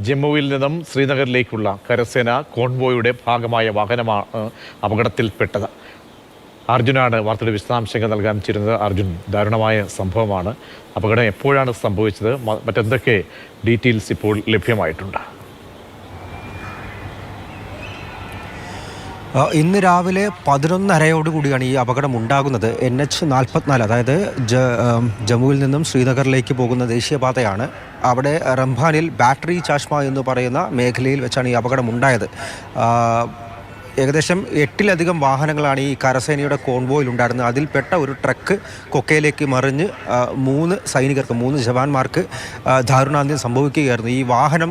ജമ്മുവിൽ നിന്നും ശ്രീനഗറിലേക്കുള്ള കരസേന കോൺവോയുടെ ഭാഗമായ വാഹനമാണ് അപകടത്തിൽപ്പെട്ടത്. അർജുനാണ് വാർത്തയുടെ വിശദാംശങ്ങൾ നൽകാൻ ചേരുന്നത്. അർജുൻ, ദാരുണമായ സംഭവമാണ്. അപകടം എപ്പോഴാണ് സംഭവിച്ചത്? മറ്റെന്തൊക്കെ ഡീറ്റെയിൽസ് ഇപ്പോൾ ലഭ്യമായിട്ടുണ്ട്? ഇന്ന് രാവിലെ 11:30 ഈ അപകടം ഉണ്ടാകുന്നത്. NH44, അതായത് ജമ്മുവിൽ നിന്നും ശ്രീനഗറിലേക്ക് പോകുന്ന ദേശീയപാതയാണ്. അവിടെ റംഭാനിൽ ബാറ്ററി ചാഷ്മ എന്ന് പറയുന്ന മേഖലയിൽ വെച്ചാണ് ഈ അപകടം ഉണ്ടായത്. ഏകദേശം 8ലധികം വാഹനങ്ങളാണ് ഈ കരസേനയുടെ കോൺവോയിൽ ഉണ്ടായിരുന്നത്. അതിൽപ്പെട്ട ഒരു ട്രക്ക് കൊക്കയിലേക്ക് മറിഞ്ഞ് 3 ജവാന്മാർക്ക് ദാരുണാന്ത്യം സംഭവിക്കുകയായിരുന്നു. ഈ വാഹനം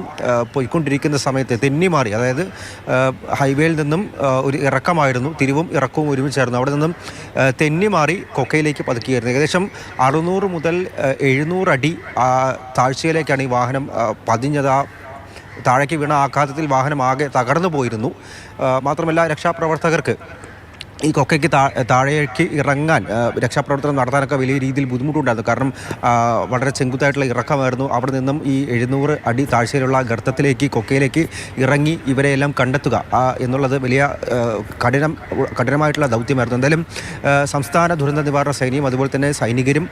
പോയിക്കൊണ്ടിരിക്കുന്ന സമയത്ത് തെന്നിമാറി, അതായത് ഹൈവേയിൽ നിന്നും ഒരു ഇറക്കമായിരുന്നു, തിരിവും ഇറക്കവും ഒരുമിച്ചായിരുന്നു. അവിടെ നിന്നും തെന്നിമാറി കൊക്കയിലേക്ക് പതുക്കുകയായിരുന്നു. ഏകദേശം 600 മുതൽ 700 അടി താഴ്ചയിലേക്കാണ് ഈ വാഹനം പതിഞ്ഞത്. താഴേക്ക് വീണ ആഘാതത്തിൽ വാഹനം ആകെ തകർന്നു പോയിരുന്നു. മാത്രമല്ല, രക്ഷാപ്രവർത്തകർക്ക് ഈ കൊക്കയ്ക്ക് താഴേക്ക് ഇറങ്ങാൻ രക്ഷാപ്രവർത്തനം നടത്താനൊക്കെ വലിയ രീതിയിൽ ബുദ്ധിമുട്ടുണ്ടായിരുന്നു. കാരണം വളരെ ചെങ്കുത്തായിട്ടുള്ള ഇറക്കമായിരുന്നു. അവിടെ നിന്നും ഈ 700 അടി താഴ്ചയിലുള്ള ഗർത്തത്തിലേക്ക്, കൊക്കയിലേക്ക് ഇറങ്ങി ഇവരെയെല്ലാം കണ്ടെത്തുക എന്നുള്ളത് വലിയ കഠിനമായിട്ടുള്ള ദൗത്യമായിരുന്നു. എന്തായാലും സംസ്ഥാന ദുരന്ത നിവാരണ സേനയും അതുപോലെ തന്നെ സൈനികരും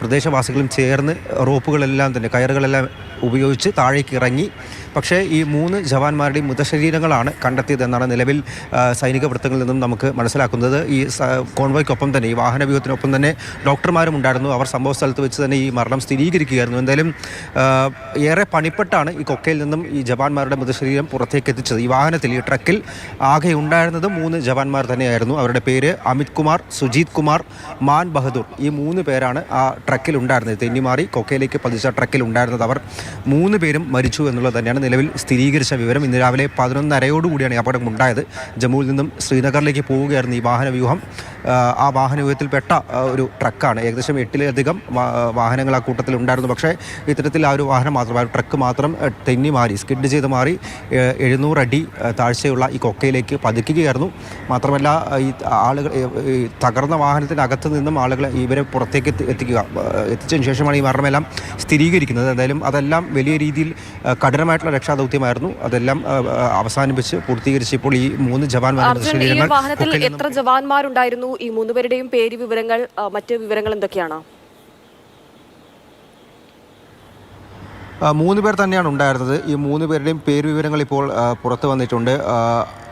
പ്രദേശവാസികളും ചേർന്ന് റോപ്പുകളെല്ലാം തന്നെ, കയറുകളെല്ലാം ഉപയോഗിച്ച് താഴേക്ക് ഇറങ്ങി. പക്ഷേ ഈ 3 ജവാന്മാരുടെയും മൃതശരീരങ്ങളാണ് കണ്ടെത്തിയതെന്നാണ് നിലവിൽ സൈനിക വൃത്തങ്ങളിൽ നിന്നും നമുക്ക് മനസ്സിലാക്കുന്നത്. ഈ കോൺവോയ്ക്കൊപ്പം തന്നെ, ഈ വാഹനവ്യൂഹത്തിനൊപ്പം തന്നെ ഡോക്ടർമാരും ഉണ്ടായിരുന്നു. അവർ സംഭവ സ്ഥലത്ത് വെച്ച് തന്നെ ഈ മരണം സ്ഥിരീകരിക്കുകയായിരുന്നു. എന്തായാലും ഏറെ പണിപ്പെട്ടാണ് ഈ കൊക്കയിൽ നിന്നും ഈ ജവാന്മാരുടെ മൃതശരീരം പുറത്തേക്ക് എത്തിച്ചത്. ഈ വാഹനത്തിൽ, ഈ ട്രക്കിൽ ആകെ ഉണ്ടായിരുന്നത് 3 ജവാന്മാർ തന്നെയായിരുന്നു. അവരുടെ പേര് അമിത് കുമാർ, സുജീത് കുമാർ, മാൻ ബഹദൂർ. ഈ 3 പേരാണ് ആ ട്രക്കിൽ ഉണ്ടായിരുന്നത്. തെന്നിമാറി കൊക്കയിലേക്ക് പതിച്ച ട്രക്കിൽ ഉണ്ടായിരുന്നത്. അവർ 3 പേരും മരിച്ചു എന്നുള്ളത് തന്നെയാണ് നിലവിൽ സ്ഥിരീകരിച്ച വിവരം. ഇന്ന് രാവിലെ 11:30 അപകടം ഉണ്ടായത്. ജമ്മുവിൽ നിന്നും ശ്രീനഗറിലേക്ക് പോവുകയായിരുന്നു ഈ വാഹനവ്യൂഹം. ആ വാഹനവ്യൂഹത്തിൽപ്പെട്ട ഒരു ട്രക്കാണ്. ഏകദേശം 8ലധികം വാഹനങ്ങൾ ആ കൂട്ടത്തിൽ ഉണ്ടായിരുന്നു. പക്ഷേ ഇത്തരത്തിൽ ആ ഒരു വാഹനം മാത്രം, ആ ട്രക്ക് മാത്രം തെന്നി മാറി, സ്കിഡ് ചെയ്ത് മാറി 700 അടി താഴ്ചയുള്ള ഈ കൊക്കയിലേക്ക് പതിക്കുകയായിരുന്നു. മാത്രമല്ല, ഈ ആളുകൾ, ഈ തകർന്ന വാഹനത്തിനകത്ത് നിന്നും ആളുകളെ ഇവരെ പുറത്തേക്ക് എത്തിച്ചതിന് ശേഷമാണ് ഈ മരണമെല്ലാം സ്ഥിരീകരിക്കുന്നത്. എന്തായാലും അതെല്ലാം വലിയ രീതിയിൽ കഠിനമായിട്ടുള്ള രക്ഷാദൗത്യമായിരുന്നു. അതെല്ലാം അവസാനിപ്പിച്ച് പൂർത്തീകരിച്ച് ഇപ്പോൾ ഈ 3 ജവാന്മാരുടെ ശരീരങ്ങൾ. എത്ര ജവാന്മാരുണ്ടായിരുന്നു? ഈ 3 പേരുടെയും പേര് വിവരങ്ങൾ, മറ്റ് വിവരങ്ങൾ എന്തൊക്കെയാണ്? 3 പേർ തന്നെയാണ് ഉണ്ടായിരുന്നത്. ഈ 3 പേരുടെയും പേര് വിവരങ്ങൾ ഇപ്പോൾ പുറത്തു വന്നിട്ടുണ്ട്.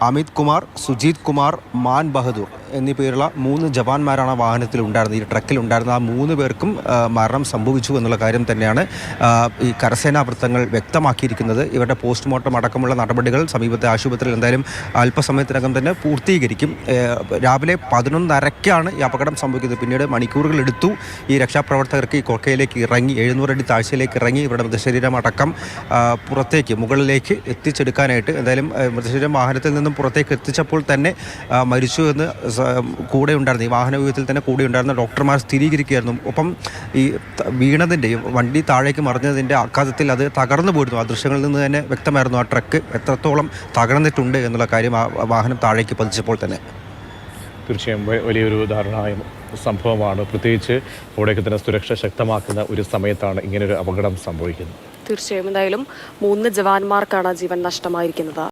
അമിത് കുമാർ, സുജീത് കുമാർ, മാൻ ബഹദൂർ എന്നീ പേരുള്ള 3 ജവാന്മാരാണ് വാഹനത്തിൽ ഉണ്ടായിരുന്നത്. ഈ ട്രക്കിൽ ഉണ്ടായിരുന്ന ആ 3 പേർക്കും മരണം സംഭവിച്ചു എന്നുള്ള കാര്യം തന്നെയാണ് ഈ കരസേനാ വൃത്തങ്ങൾ വ്യക്തമാക്കിയിരിക്കുന്നത്. ഇവരുടെ പോസ്റ്റ്മോർട്ടം അടക്കമുള്ള നടപടികൾ സമീപത്തെ ആശുപത്രിയിൽ എന്തായാലും അല്പസമയത്തിനകം തന്നെ പൂർത്തീകരിക്കും. രാവിലെ 11:30 ഈ അപകടം സംഭവിക്കുന്നത്. പിന്നീട് മണിക്കൂറുകൾ എടുത്തു ഈ രക്ഷാപ്രവർത്തകർക്ക് ഈ കൊക്കയിലേക്ക് ഇറങ്ങി, 700 അടി താഴ്ചയിലേക്ക് ഇറങ്ങി ഇവരുടെ മൃതശരീരം അടക്കം പുറത്തേക്ക്, മുകളിലേക്ക് എത്തിച്ചെടുക്കാനായിട്ട്. എന്തായാലും മൃതശരീരം വാഹനത്തിൽ നിന്നും പുറത്തേക്ക് എത്തിച്ചപ്പോൾ തന്നെ മരിച്ചു എന്ന് കൂടെ ഉണ്ടായിരുന്നു, ഈ വാഹനവ്യൂഹത്തിൽ തന്നെ കൂടെ ഉണ്ടായിരുന്ന ഡോക്ടർമാർ സ്ഥിരീകരിക്കുകയായിരുന്നു. ഒപ്പം ഈ വീണതിൻ്റെ, വണ്ടി താഴേക്ക് മറിഞ്ഞതിൻ്റെ ആഘാതത്തിൽ അത് തകർന്നു പോയിരുന്നു. ആ ദൃശ്യങ്ങളിൽ നിന്ന് തന്നെ വ്യക്തമായിരുന്നു ആ ട്രക്ക് എത്രത്തോളം തകർന്നിട്ടുണ്ട് എന്നുള്ള കാര്യം ആ വാഹനം താഴേക്ക് പതിച്ചപ്പോൾ തന്നെ. തീർച്ചയായും വലിയൊരു ദാരുണമായ സംഭവമാണ്. പ്രത്യേകിച്ച് അവിടേക്ക് തന്നെ സുരക്ഷ ശക്തമാക്കുന്ന ഒരു സമയത്താണ് ഇങ്ങനൊരു അപകടം സംഭവിക്കുന്നത്. തീർച്ചയായും എന്തായാലും 3 ജവാന്മാർക്കാണ് ജീവൻ നഷ്ടമായിരിക്കുന്നത്.